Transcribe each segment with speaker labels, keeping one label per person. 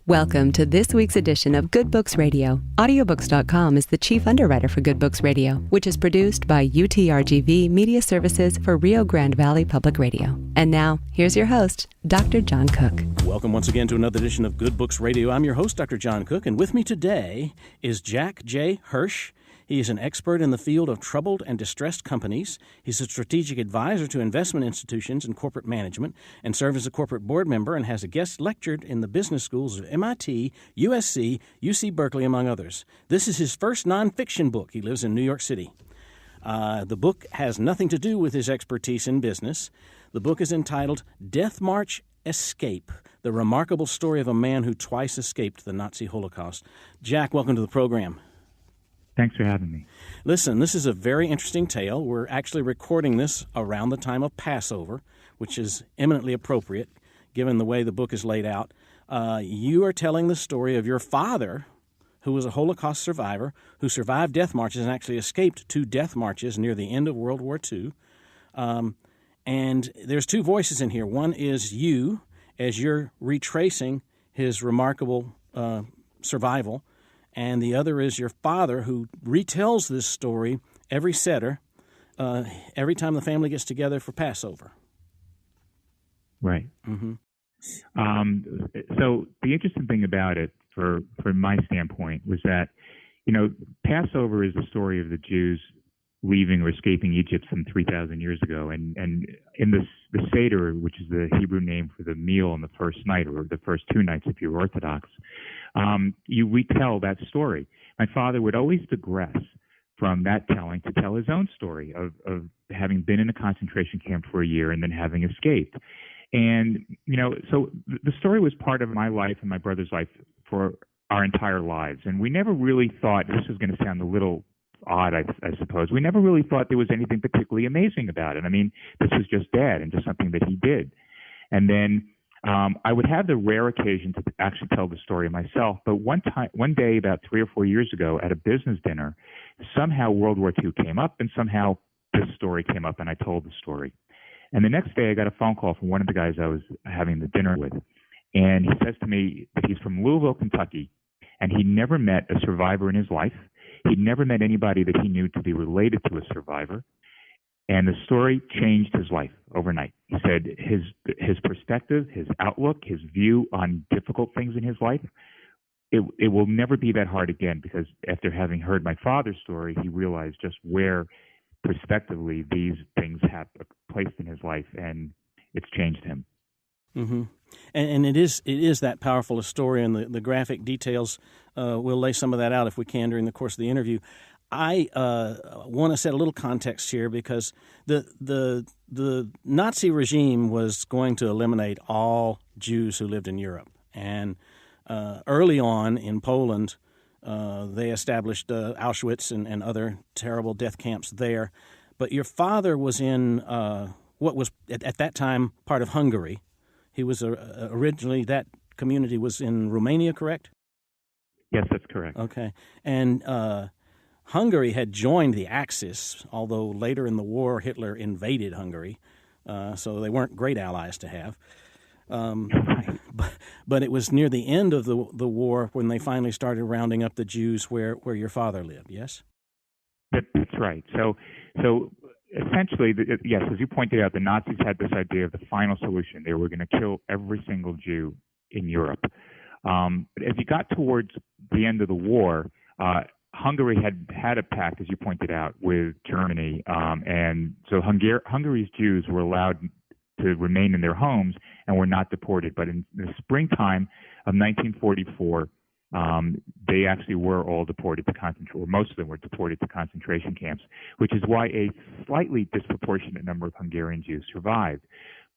Speaker 1: Welcome to this week's edition of Good Books Radio. Audiobooks.com is the chief underwriter for Good Books Radio, which is produced by UTRGV Media Services for Rio Grande Valley Public Radio. And now, here's your host, Dr. John Cook.
Speaker 2: Welcome once again to another edition of Good Books Radio. I'm your host, Dr. John Cook, and with me today is Jack J. Hersch. He is an expert in the field of troubled and distressed companies. He's a strategic advisor to investment institutions and corporate management, and serves as a corporate board member and has a guest lectured in the business schools of MIT, USC, UC Berkeley, among others. This is his first nonfiction book. He lives in New York City. The book has nothing to do with his expertise in business. The book is entitled Death March Escape, the remarkable story of a man who twice escaped the Nazi Holocaust. Jack, welcome to the program.
Speaker 3: Thanks for having me.
Speaker 2: Listen, this is a very interesting tale. We're actually recording this around the time of Passover, which is eminently appropriate given the way the book is laid out. You are telling the story of your father, who was a Holocaust survivor, who survived death marches and actually escaped 2 death marches near the end of World War II. And there's 2 voices in here. One is you, as you're retracing his remarkable survival, and the other is your father, who retells this story every Seder, every time the family gets together for Passover.
Speaker 3: Right.
Speaker 2: Mm-hmm.
Speaker 3: So the interesting thing about it, from my standpoint, was that, Passover is the story of the Jews leaving or escaping Egypt some 3,000 years ago. And in the Seder, which is the Hebrew name for the meal on the first night, or the first 2 nights if you're Orthodox, you retell that story. My father would always digress from that telling to tell his own story of having been in a concentration camp for a year and then having escaped. And, so the story was part of my life and my brother's life for our entire lives. And we never really thought, this is going to sound a little odd, I suppose. We never really thought there was anything particularly amazing about it. I mean, this was just Dad and just something that he did. And then I would have the rare occasion to actually tell the story myself. But one day, about 3 or 4 years ago, at a business dinner, somehow World War II came up, and somehow this story came up, and I told the story. And the next day, I got a phone call from one of the guys I was having the dinner with, and he says to me that he's from Louisville, Kentucky, and he never met a survivor in his life. He'd never met anybody that he knew to be related to a survivor. And the story changed his life overnight. He said his perspective, his outlook, his view on difficult things in his life, it will never be that hard again, because after having heard my father's story, he realized just where prospectively these things have placed in his life, and it's changed him.
Speaker 2: Mm-hmm. And it is that powerful a story, and the graphic details, we'll lay some of that out if we can during the course of the interview. I want to set a little context here, because the Nazi regime was going to eliminate all Jews who lived in Europe. And early on in Poland, they established Auschwitz and other terrible death camps there. But your father was in what was at that time part of Hungary. He was originally, that community was in Romania, correct?
Speaker 3: Yes, that's correct.
Speaker 2: Okay. And Hungary had joined the Axis, although later in the war Hitler invaded Hungary, so they weren't great allies to have. But it was near the end of the war when they finally started rounding up the Jews where your father lived, yes?
Speaker 3: That's right. So essentially, yes, as you pointed out, the Nazis had this idea of the final solution. They were going to kill every single Jew in Europe. But as you got towards the end of the war, Hungary had a pact, as you pointed out, with Germany. And so Hungary's Jews were allowed to remain in their homes and were not deported. But in the springtime of 1944, they actually were all deported to or most of them were deported to concentration camps, which is why a slightly disproportionate number of Hungarian Jews survived.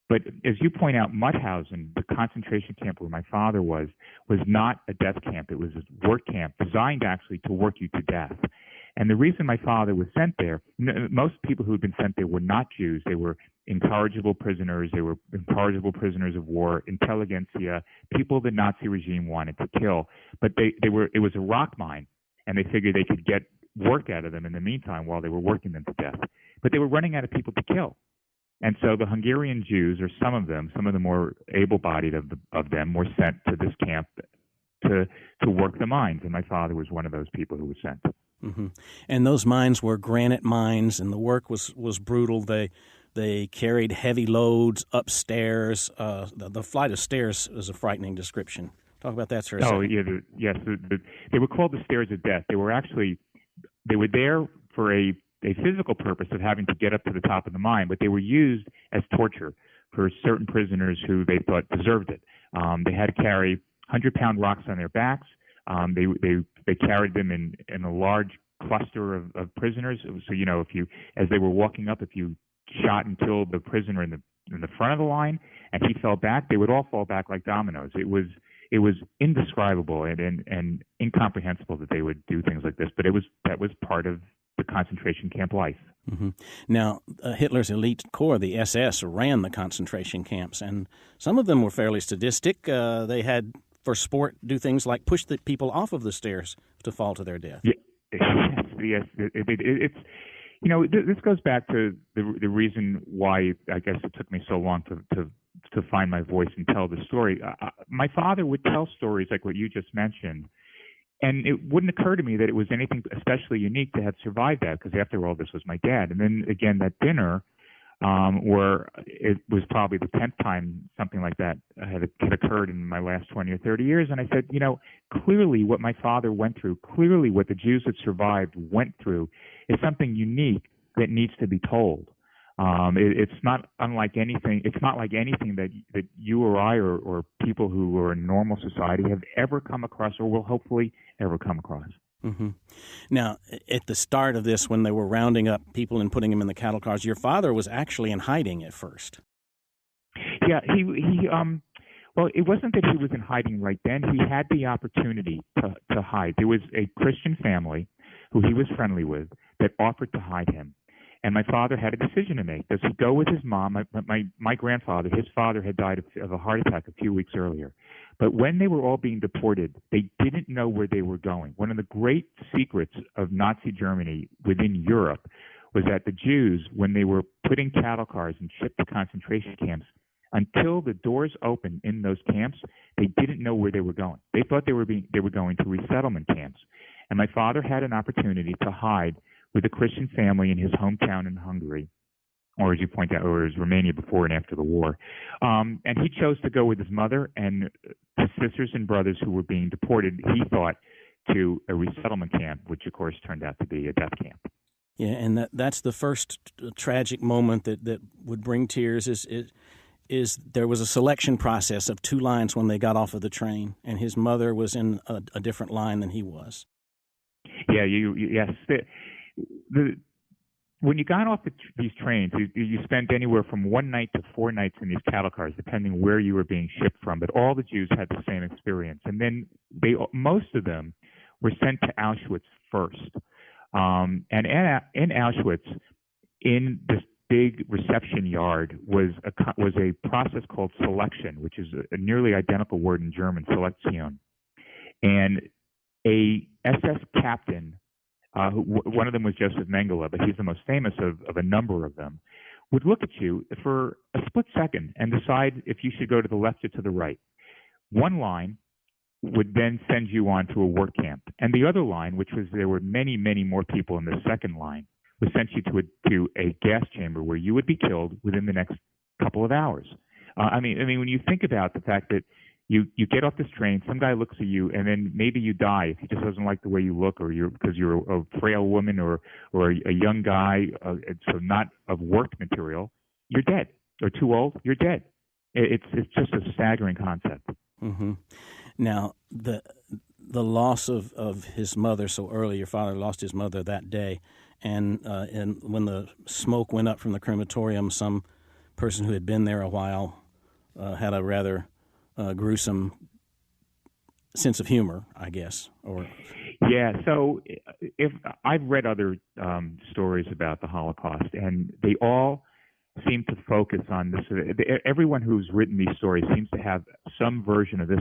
Speaker 3: But as you point out, Mauthausen, the concentration camp where my father was not a death camp. It was a work camp designed actually to work you to death. And the reason my father was sent there, most people who had been sent there were not Jews. They were incorrigible prisoners. They were incorrigible prisoners of war, intelligentsia, people the Nazi regime wanted to kill. But it was a rock mine, and they figured they could get work out of them in the meantime while they were working them to death. But they were running out of people to kill. And so the Hungarian Jews, or some of the more able-bodied of them, were sent to this camp to work the mines, and my father was one of those people who was sent.
Speaker 2: Mm-hmm. And those mines were granite mines, and the work was brutal. They carried heavy loads upstairs. The flight of stairs is a frightening description. Talk about that for a second.
Speaker 3: Yes. They were called the stairs of death. They were there for a physical purpose of having to get up to the top of the mine, but they were used as torture for certain prisoners who they thought deserved it. They had to carry 100-pound rocks on their backs. They carried them in a large cluster of prisoners. So as they were walking up, if you shot and killed the prisoner in the front of the line and he fell back, they would all fall back like dominoes. It was indescribable and incomprehensible that they would do things like this. But that was part of the concentration camp life.
Speaker 2: Mm-hmm. Now, Hitler's elite corps, the SS, ran the concentration camps, and some of them were fairly sadistic. They had, for sport, do things like push the people off of the stairs to fall to their death.
Speaker 3: Yes. This goes back to the reason why I guess it took me so long to find my voice and tell the story. My father would tell stories like what you just mentioned, and it wouldn't occur to me that it was anything especially unique to have survived that, because after all, this was my dad. And then again, that dinner, where it was probably the 10th time something like that had occurred in my last 20 or 30 years. And I said, clearly what my father went through, clearly what the Jews that survived went through is something unique that needs to be told. It's not unlike anything. It's not like anything that you or I or people who are in normal society have ever come across or will hopefully ever come across.
Speaker 2: Mm-hmm. Now, at the start of this, when they were rounding up people and putting them in the cattle cars, your father was actually in hiding at first.
Speaker 3: Yeah, well, it wasn't that he was in hiding right then. He had the opportunity to hide. There was a Christian family who he was friendly with that offered to hide him. And my father had a decision to make. Does he go with his mom? My grandfather, his father had died of a heart attack a few weeks earlier. But when they were all being deported, they didn't know where they were going. One of the great secrets of Nazi Germany within Europe was that the Jews, when they were put in cattle cars and shipped to concentration camps, until the doors opened in those camps, they didn't know where they were going. They thought they were going to resettlement camps. And my father had an opportunity to hide with a Christian family in his hometown in Hungary, or as you point out, or as Romania before and after the war. And he chose to go with his mother and his sisters and brothers who were being deported, he thought, to a resettlement camp, which of course turned out to be a death camp.
Speaker 2: Yeah, and that's the first tragic moment that would bring tears is there was a selection process of two lines when they got off of the train, and his mother was in a different line than he was.
Speaker 3: Yeah, yes. When you got off these trains, you spent anywhere from 1 night to 4 nights in these cattle cars, depending where you were being shipped from. But all the Jews had the same experience. And then most of them were sent to Auschwitz first. And in Auschwitz, in this big reception yard, was a process called selection, which is a nearly identical word in German, Selektion. And a SS captain, one of them was Joseph Mengele, but he's the most famous of a number of them, would look at you for a split second and decide if you should go to the left or to the right. One line would then send you on to a work camp, and the other line, which was there were many, many more people in the second line, was sent you to a gas chamber where you would be killed within the next couple of hours. I mean, when you think about the fact that you get off this train, some guy looks at you, and then maybe you die if he just doesn't like the way you look, or because you're a frail woman or a young guy, so not of work material, you're dead. Or too old, you're dead. It's just a staggering concept.
Speaker 2: Mm-hmm. Now, the loss of his mother so early, your father lost his mother that day, and when the smoke went up from the crematorium, some person who had been there a while had a rather gruesome sense of humor, I guess.
Speaker 3: Yeah, so if I've read other stories about the Holocaust, and they all seem to focus on this. Everyone who's written these stories seems to have some version of this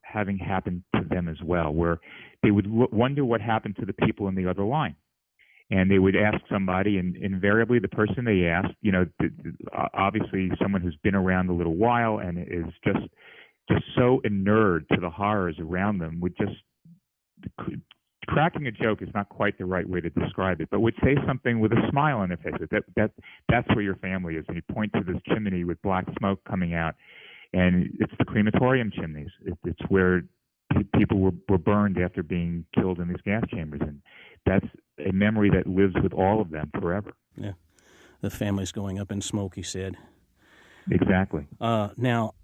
Speaker 3: having happened to them as well, where they would wonder what happened to the people in the other line. And they would ask somebody, and invariably the person they asked, obviously someone who's been around a little while and is just just so inured to the horrors around them, would just cracking a joke is not quite the right way to describe it, but would say something with a smile on their face. That's where your family is. And you point to this chimney with black smoke coming out, and it's the crematorium chimneys. It's where people were burned after being killed in these gas chambers, and that's a memory that lives with all of them forever.
Speaker 2: Yeah, the family's going up in smoke, he said.
Speaker 3: Exactly.
Speaker 2: Now,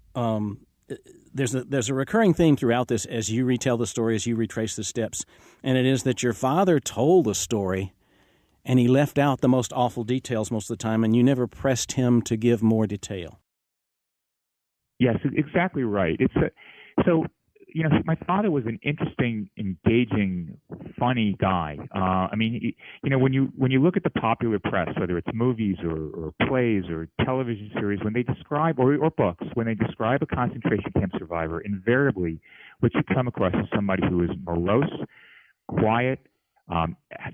Speaker 2: there's a recurring theme throughout this as you retell the story, as you retrace the steps, and it is that your father told the story, and he left out the most awful details most of the time, and you never pressed him to give more detail.
Speaker 3: Yes, exactly right. So my father was an interesting, engaging, funny guy. When you look at the popular press, whether it's movies or plays or television series, when they describe or books, when they describe a concentration camp survivor, invariably what you come across is somebody who is morose, quiet,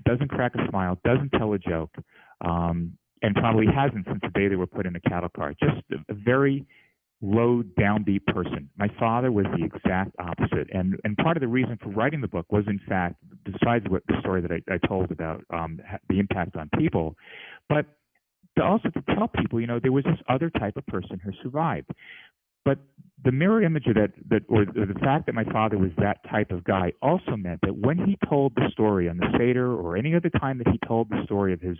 Speaker 3: doesn't crack a smile, doesn't tell a joke, and probably hasn't since the day they were put in a cattle car. Just a very low, downbeat person. My father was the exact opposite, and part of the reason for writing the book was, in fact, besides the story that I told about the impact on people, but also to tell people, there was this other type of person who survived. But the mirror image of that, or the fact that my father was that type of guy, also meant that when he told the story on the Seder or any other time that he told the story of his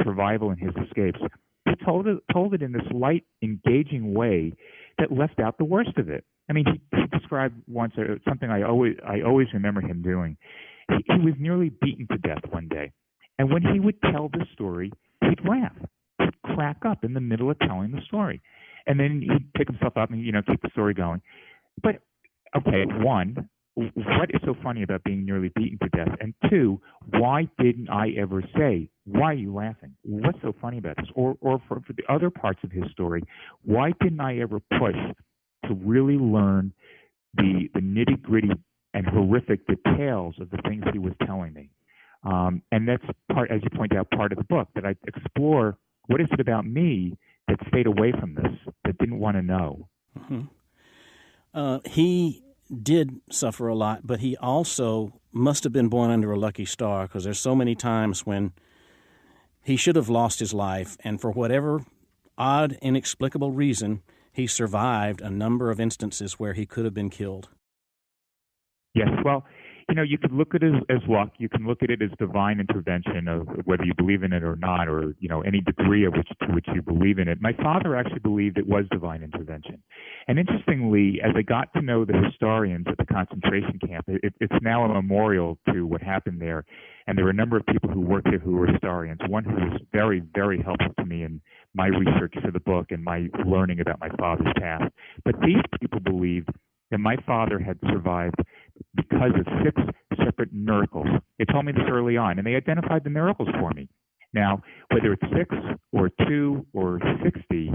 Speaker 3: survival and his escapes, he told it in this light, engaging way that left out the worst of it. I mean, he described once something I always remember him doing. He was nearly beaten to death one day, and when he would tell the story, he'd laugh, he'd crack up in the middle of telling the story, and then he'd pick himself up and keep the story going. But okay, one, what is so funny about being nearly beaten to death? And two, why didn't I ever say, why are you laughing? What's so funny about this? Or for the other parts of his story, why didn't I ever push to really learn the nitty-gritty and horrific details of the things he was telling me? And that's part, as you point out, part of the book, that I explore what is it about me that stayed away from this, that didn't want to know.
Speaker 2: Mm-hmm. He did suffer a lot, but he also must have been born under a lucky star, because there's so many times when he should have lost his life, and for whatever odd, inexplicable reason, he survived a number of instances where he could have been killed.
Speaker 3: Yes, well, you could look at it as luck. You can look at it as divine intervention, of whether you believe in it or not, or any degree to which you believe in it. My father actually believed it was divine intervention. And interestingly, as I got to know the historians at the concentration camp, it's now a memorial to what happened there. And there were a number of people who worked there who were historians. One who was very, very helpful to me in my research for the book and my learning about my father's past. But these people believed that my father had survived because of 6 separate miracles. They told me this early on, and they identified the miracles for me. Now, whether it's 6 or 2 or 60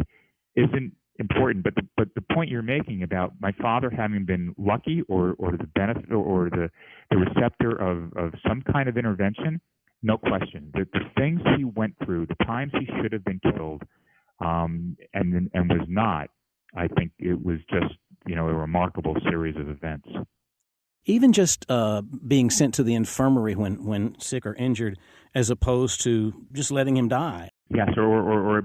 Speaker 3: isn't important, but the point you're making about my father having been lucky or the benefit or the receptor of some kind of intervention, no question. The things he went through, the times he should have been killed, and was not, I think it was just a remarkable series of events.
Speaker 2: Even just being sent to the infirmary when sick or injured, as opposed to just letting him die.
Speaker 3: Yes, or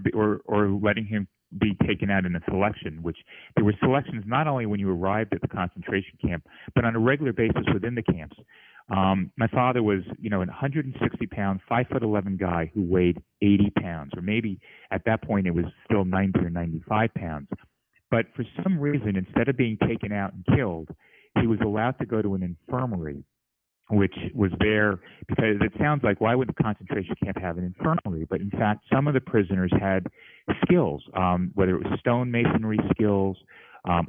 Speaker 3: letting him be taken out in a selection, which there were selections not only when you arrived at the concentration camp, but on a regular basis within the camps. My father was, a 160-pound, 5'11" guy who weighed 80 pounds, or maybe at that point it was still 90 or 95 pounds. But for some reason, instead of being taken out and killed, he was allowed to go to an infirmary, which was there because it sounds like, why would the concentration camp have an infirmary? But in fact, some of the prisoners had skills, whether it was stonemasonry skills,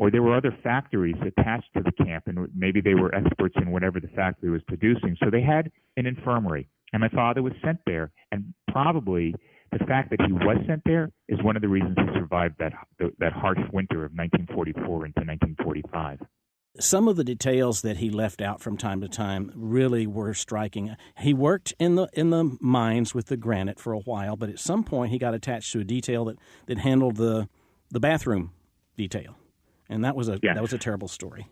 Speaker 3: or there were other factories attached to the camp, and maybe they were experts in whatever the factory was producing. So they had an infirmary, and my father was sent there, and probably the fact that he was sent there is one of the reasons he survived that harsh winter of 1944 into 1945.
Speaker 2: Some of the details that he left out from time to time really were striking. He worked in the mines with the granite for a while, but at some point he got attached to a detail that handled the bathroom detail. And that was a terrible story.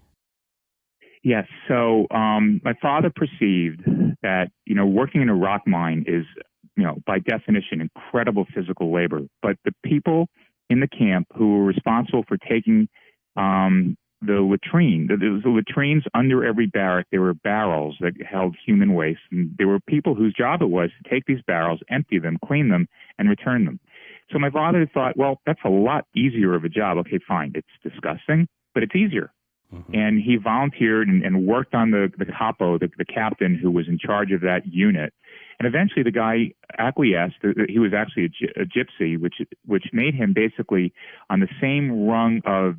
Speaker 3: Yes. So my father perceived that, working in a rock mine is, by definition, incredible physical labor. But the people in the camp who were responsible for taking the latrine, there was the latrines under every barrack. There were barrels that held human waste. And there were people whose job it was to take these barrels, empty them, clean them, and return them. So my father thought, well, that's a lot easier of a job. Okay, fine. It's disgusting, but it's easier. Mm-hmm. And he volunteered and worked on the capo, the captain who was in charge of that unit. And eventually the guy acquiesced. He was actually a gypsy, which made him basically on the same rung of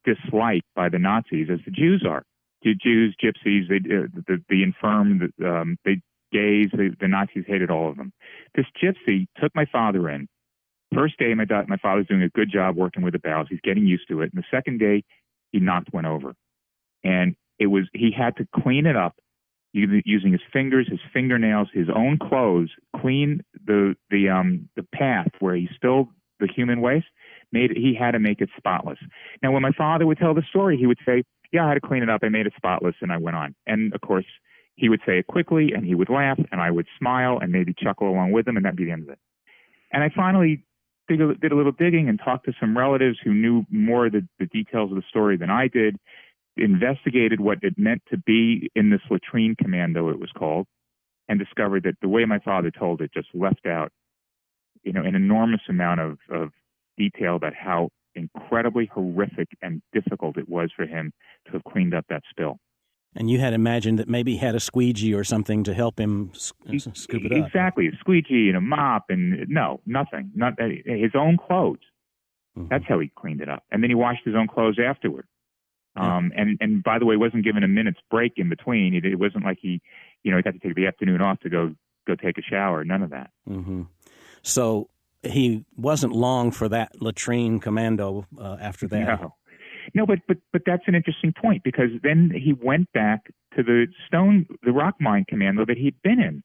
Speaker 3: dislike by the Nazis as the Jews are. The Jews, gypsies, the infirm, the gays, the Nazis hated all of them. This gypsy took my father in. First day, my father's doing a good job working with the barrels. He's getting used to it. And the second day, he knocked one over. And he had to clean it up using his fingers, his fingernails, his own clothes, clean the path where he spilled the human waste. He had to make it spotless. Now, when my father would tell the story, he would say, yeah, I had to clean it up. I made it spotless, and I went on. And, of course, he would say it quickly, and he would laugh, and I would smile and maybe chuckle along with him, and that'd be the end of it. And I finally did a little digging and talked to some relatives who knew more of the details of the story than I did, investigated what it meant to be in this latrine commando, it was called, and discovered that the way my father told it just left out, an enormous amount of detail about how incredibly horrific and difficult it was for him to have cleaned up that spill.
Speaker 2: And you had imagined that maybe he had a squeegee or something to help him scoop it up.
Speaker 3: Exactly, a squeegee and a mop, and no, nothing. Not his own clothes. Mm-hmm. That's how he cleaned it up. And then he washed his own clothes afterward. And by the way, wasn't given a minute's break in between. It wasn't like he got to take the afternoon off to go take a shower. None of that.
Speaker 2: Mm-hmm. So he wasn't long for that latrine commando after that.
Speaker 3: No, but that's an interesting point, because then he went back to the rock mine commando that he'd been in.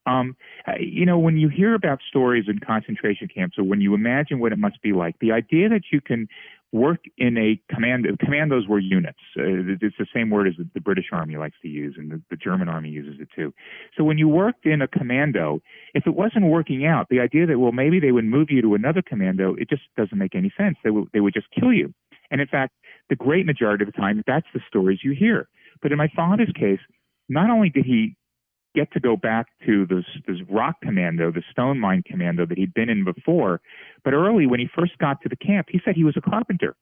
Speaker 3: When you hear about stories in concentration camps, or when you imagine what it must be like, the idea that you can work in a commando, commandos were units. It's the same word as the British Army likes to use, and the German Army uses it too. So when you worked in a commando, if it wasn't working out, the idea that, well, maybe they would move you to another commando, it just doesn't make any sense. They would just kill you. And in fact, the great majority of the time, that's the stories you hear. But in my father's case, not only did he get to go back to this rock commando, the stone mine commando that he'd been in before, but early when he first got to the camp, he said he was a carpenter.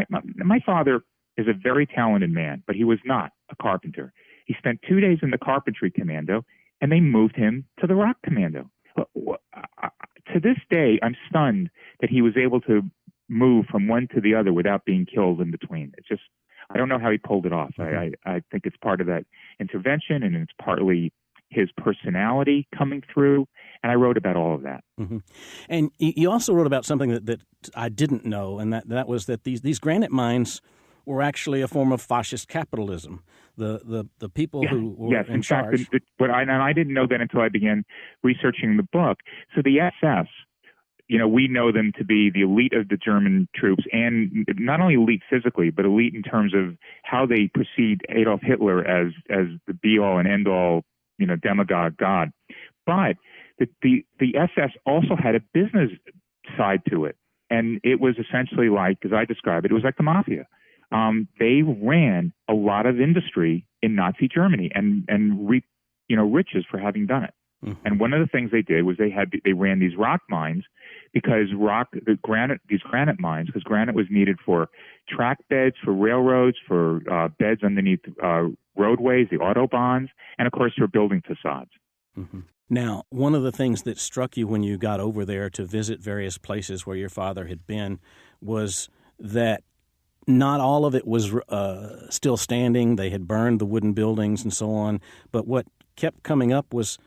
Speaker 3: My father is a very talented man, but he was not a carpenter. He spent 2 days in the carpentry commando, and they moved him to the rock commando. To this day, I'm stunned that he was able to move from one to the other without being killed in between. It's just, I don't know how he pulled it off. I think it's part of that intervention, and it's partly his personality coming through, and I wrote about all of that.
Speaker 2: Mm-hmm. And you also wrote about something that I didn't know, and that was that these granite mines were actually a form of fascist capitalism. The people who were in charge.
Speaker 3: I didn't know that until I began researching the book. So the SS, we know them to be the elite of the German troops, and not only elite physically, but elite in terms of how they perceived Adolf Hitler as the be-all and end-all, demagogue god. But the SS also had a business side to it, and it was essentially like, as I describe it, it was like the mafia. They ran a lot of industry in Nazi Germany and reaped, riches for having done it. Mm-hmm. And one of the things they did was they ran these rock mines because these granite mines, because granite was needed for track beds, for railroads, for beds underneath roadways, the autobahns, and of course for building facades.
Speaker 2: Mm-hmm. Now, one of the things that struck you when you got over there to visit various places where your father had been was that not all of it was still standing. They had burned the wooden buildings and so on. But what kept coming up was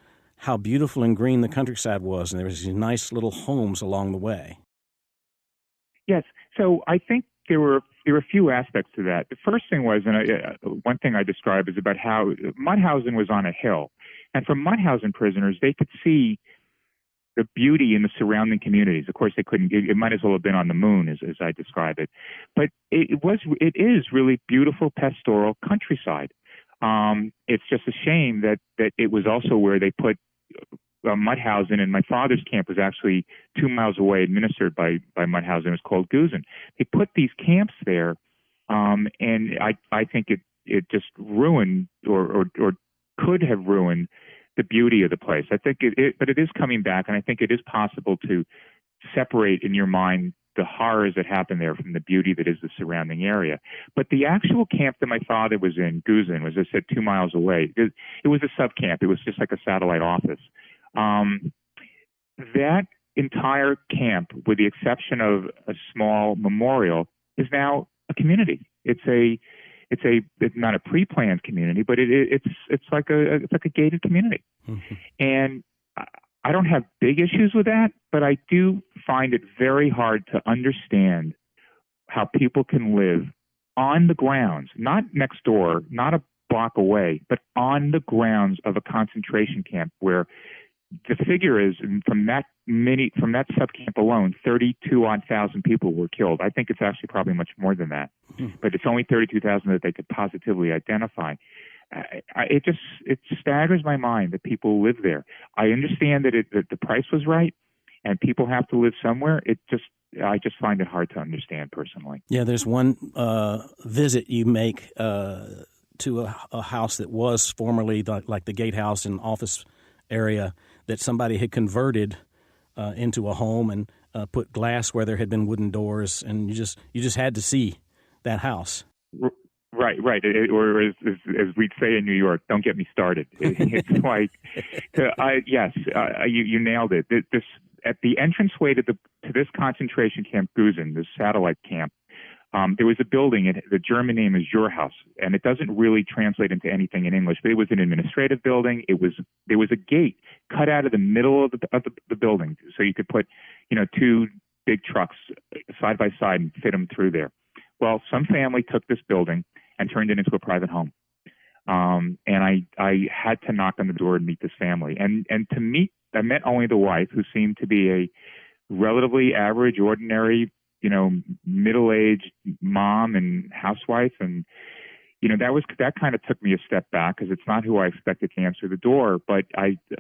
Speaker 2: how beautiful and green the countryside was, and there was these nice little homes along the way.
Speaker 3: Yes. So I think there were a few aspects to that. The first thing was, and one thing I describe is about how Mauthausen was on a hill. And from Mauthausen prisoners, they could see the beauty in the surrounding communities. Of course, they couldn't. It might as well have been on the moon, as I describe it. But it is really beautiful pastoral countryside. It's just a shame that it was also where they put Mauthausen, and my father's camp was actually 2 miles away, administered by Mauthausen. It was called Gusen. They put these camps there, and I think it just ruined or could have ruined the beauty of the place. I think but it is coming back, and I think it is possible to separate in your mind the horrors that happened there from the beauty that is the surrounding area. But the actual camp that my father was in, Gusen, was, as I said, 2 miles away. It was a sub-camp. It was just like a satellite office. That entire camp, with the exception of a small memorial, is now a community. It's not a pre-planned community, but it's like a gated community. Mm-hmm. And I don't have big issues with that, but I do find it very hard to understand how people can live on the grounds, not next door, not a block away, but on the grounds of a concentration camp where the figure is from that subcamp alone, 32,000 people were killed. I think it's actually probably much more than that, but it's only 32,000 that they could positively identify. It staggers my mind that people live there. I understand that the price was right, and people have to live somewhere. I just find it hard to understand personally.
Speaker 2: Yeah, there's one visit you make to a house that was formerly like the gatehouse and office area that somebody had converted into a home and put glass where there had been wooden doors, and you just had to see that house.
Speaker 3: Right. Or as we'd say in New York, don't get me started. It's like, you nailed it. This at the entranceway to this concentration camp, Gusen, this satellite camp. There was a building. The German name is Haus, and it doesn't really translate into anything in English. But it was an administrative building. There was a gate cut out of the middle of the building, so you could put, 2 big trucks side by side and fit them through there. Well, some family took this building and turned it into a private home. And I had to knock on the door and meet this family. And to meet, I met only the wife, who seemed to be a relatively average, ordinary, middle-aged mom and housewife. And, that kind of took me a step back, because it's not who I expected to answer the door. But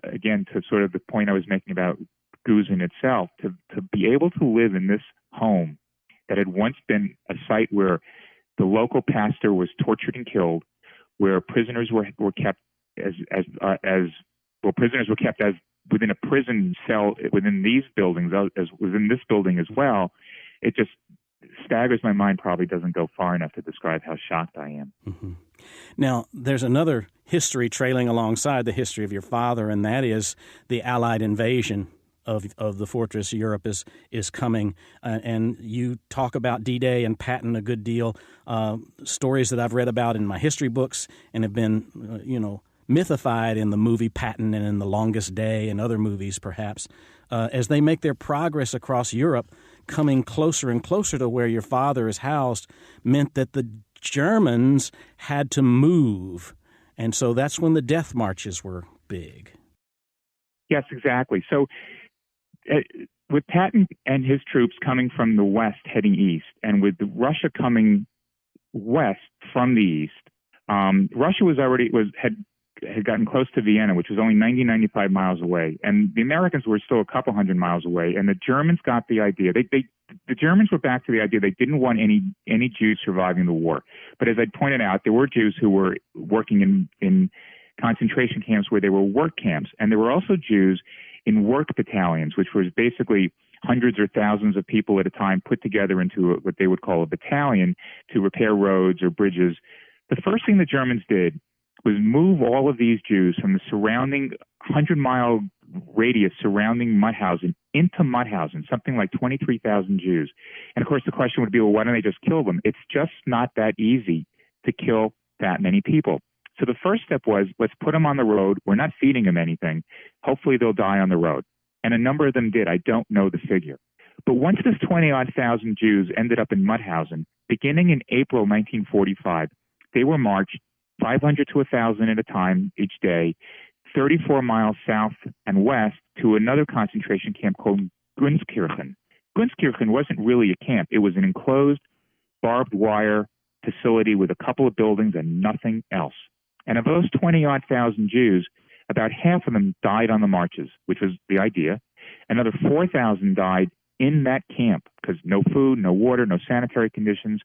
Speaker 3: again, to sort of the point I was making about Gusen itself, to be able to live in this home that had once been a site where the local pastor was tortured and killed, where prisoners were kept prisoners were kept as within a prison cell within these buildings, as within this building as well. It just staggers my mind. Probably doesn't go far enough to describe how shocked I am. Mm-hmm.
Speaker 2: Now, there's another history trailing alongside the history of your father, and that is the Allied invasion of the fortress. Europe is coming, and you talk about D-Day and Patton a good deal. Stories that I've read about in my history books and have been, mythified in the movie Patton and in The Longest Day and other movies, perhaps, as they make their progress across Europe, coming closer and closer to where your father is housed, meant that the Germans had to move, and so that's when the death marches were big.
Speaker 3: Yes, exactly. So, with Patton and his troops coming from the west heading east, and with Russia coming west from the east, Russia had gotten close to Vienna, which was only 95 miles away, and the Americans were still a couple hundred miles away. And the Germans got the idea. The Germans were back to the idea they didn't want any Jews surviving the war. But as I pointed out, there were Jews who were working in concentration camps where they were work camps, and there were also Jews in work battalions, which was basically hundreds or thousands of people at a time put together into what they would call a battalion to repair roads or bridges. The first thing the Germans did was move all of these Jews from the surrounding 100-mile radius surrounding Mauthausen into Mauthausen, something like 23,000 Jews. And of course, the question would be, well, why don't they just kill them? It's just not that easy to kill that many people. So the first step was, let's put them on the road. We're not feeding them anything. Hopefully they'll die on the road. And a number of them did. I don't know the figure. But once this 20-odd thousand Jews ended up in Mauthausen, beginning in April 1945, they were marched 500 to 1,000 at a time each day, 34 miles south and west to another concentration camp called Gunskirchen. Gunskirchen wasn't really a camp. It was an enclosed, barbed wire facility with a couple of buildings and nothing else. And of those 20-odd thousand Jews, about half of them died on the marches, which was the idea. Another 4,000 died in that camp because no food, no water, no sanitary conditions.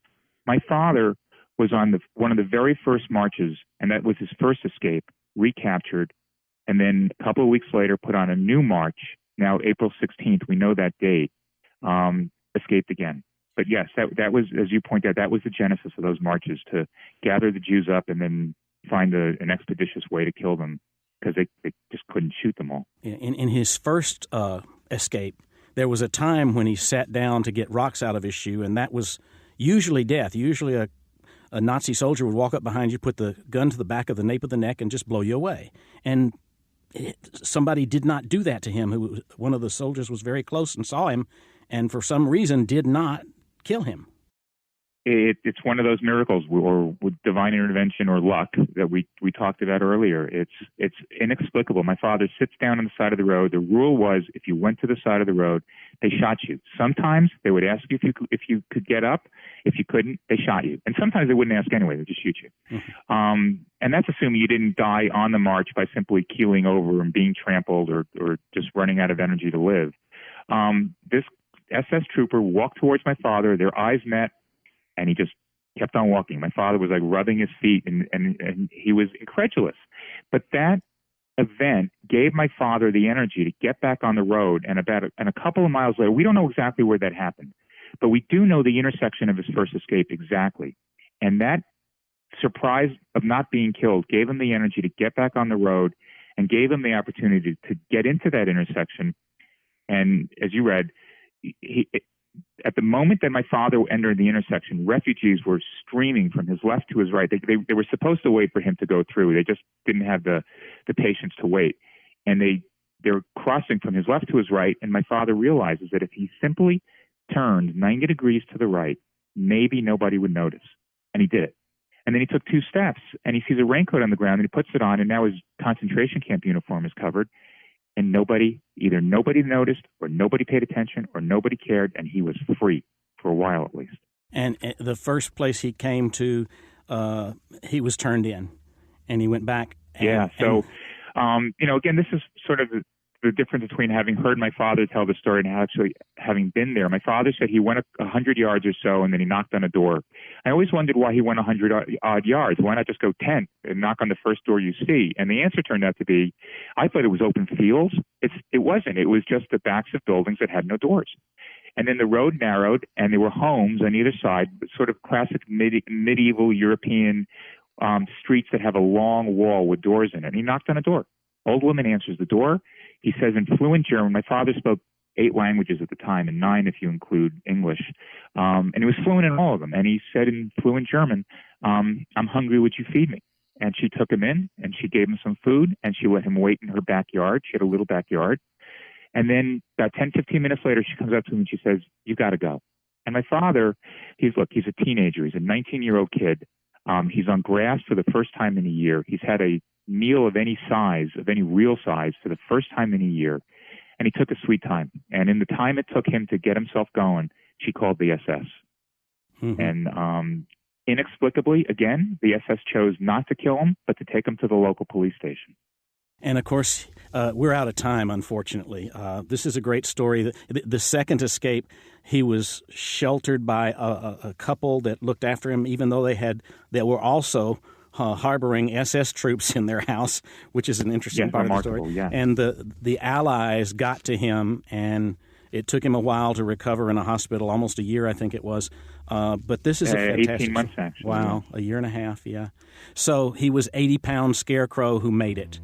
Speaker 3: My father was on one of the very first marches, and that was his first escape, recaptured, and then a couple of weeks later put on a new march. Now, April 16th, we know that date, escaped again. But yes, that was, as you point out, that was the genesis of those marches, to gather the Jews up and then find an expeditious way to kill them, because they just couldn't shoot them all.
Speaker 2: In his first escape, there was a time when he sat down to get rocks out of his shoe, and that was usually death. Usually a Nazi soldier would walk up behind you, put the gun to the back of the nape of the neck, and just blow you away. And somebody did not do that to him. One of the soldiers was very close and saw him, and for some reason did not kill him.
Speaker 3: It's one of those miracles, or with divine intervention or luck, that we talked about earlier. It's inexplicable. My father sits down on the side of the road. The rule was, if you went to the side of the road, they shot you. Sometimes they would ask you if you could get up. If you couldn't, they shot you. And sometimes they wouldn't ask anyway. They'd just shoot you. Mm-hmm. And that's assuming you didn't die on the march by simply keeling over and being trampled or just running out of energy to live. This SS trooper walked towards my father. Their eyes met, and he just kept on walking. My father was like rubbing his feet, and he was incredulous. But that event gave my father the energy to get back on the road. And a couple of miles later, we don't know exactly where that happened, but we do know the intersection of his first escape exactly. And that surprise of not being killed gave him the energy to get back on the road and gave him the opportunity to get into that intersection. And as you read, at the moment that my father entered the intersection, refugees were streaming from his left to his right. They were supposed to wait for him to go through. They just didn't have the patience to wait. And they were crossing from his left to his right, and my father realizes that if he simply turned 90 degrees to the right, maybe nobody would notice. And he did it. And then he took 2 steps, and he sees a raincoat on the ground, and he puts it on, and now his concentration camp uniform is covered. And either nobody noticed, or nobody paid attention, or nobody cared, and he was free for a while at least.
Speaker 2: And the first place he came to, he was turned in, and he went back. Again, this is sort of the difference between having heard my father tell the story and actually having been there. My father said he went 100 yards or so, and then he knocked on a door. I always wondered why he went 100-odd yards. Why not just go 10 and knock on the first door you see? And the answer turned out to be, I thought it was open fields. It wasn't. It was just the backs of buildings that had no doors. And then the road narrowed, and there were homes on either side, sort of classic medieval European streets that have a long wall with doors in it. And he knocked on a door. Old woman answers the door. He says in fluent German. My father spoke 8 languages at the time, and 9 if you include English. And he was fluent in all of them. And he said in fluent German, I'm hungry, would you feed me? And she took him in, and she gave him some food, and she let him wait in her backyard. She had a little backyard. And then about 10, 15 minutes later, she comes up to him and she says, you got to go. And my father, he's a teenager. He's a 19-year-old kid. He's on grass for the first time in a year. He's had a meal of any size, of any real size, for the first time in a year. And he took a sweet time. And in the time it took him to get himself going, she called the SS. Mm-hmm. And inexplicably, again, the SS chose not to kill him, but to take him to the local police station. And, of course, we're out of time, unfortunately. This is a great story. The second escape, he was sheltered by a couple that looked after him, even though they were also harboring SS troops in their house, which is an interesting part of the story. Yeah. And the Allies got to him, and it took him a while to recover in a hospital, almost a year, I think it was. But this is a fantastic...
Speaker 3: 18 months, actually.
Speaker 2: Wow, a year and a half, yeah. So he was 80-pound scarecrow who made it.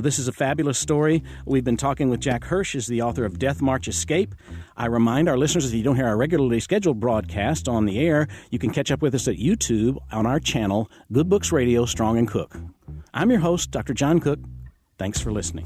Speaker 2: This is a fabulous story. We've been talking with Jack Hersch, is the author of Death March Escape. I remind our listeners, if you don't hear our regularly scheduled broadcast on the air, you can catch up with us at YouTube on our channel, Good Books Radio, Strong and Cook. I'm your host, Dr. John Cook. Thanks for listening.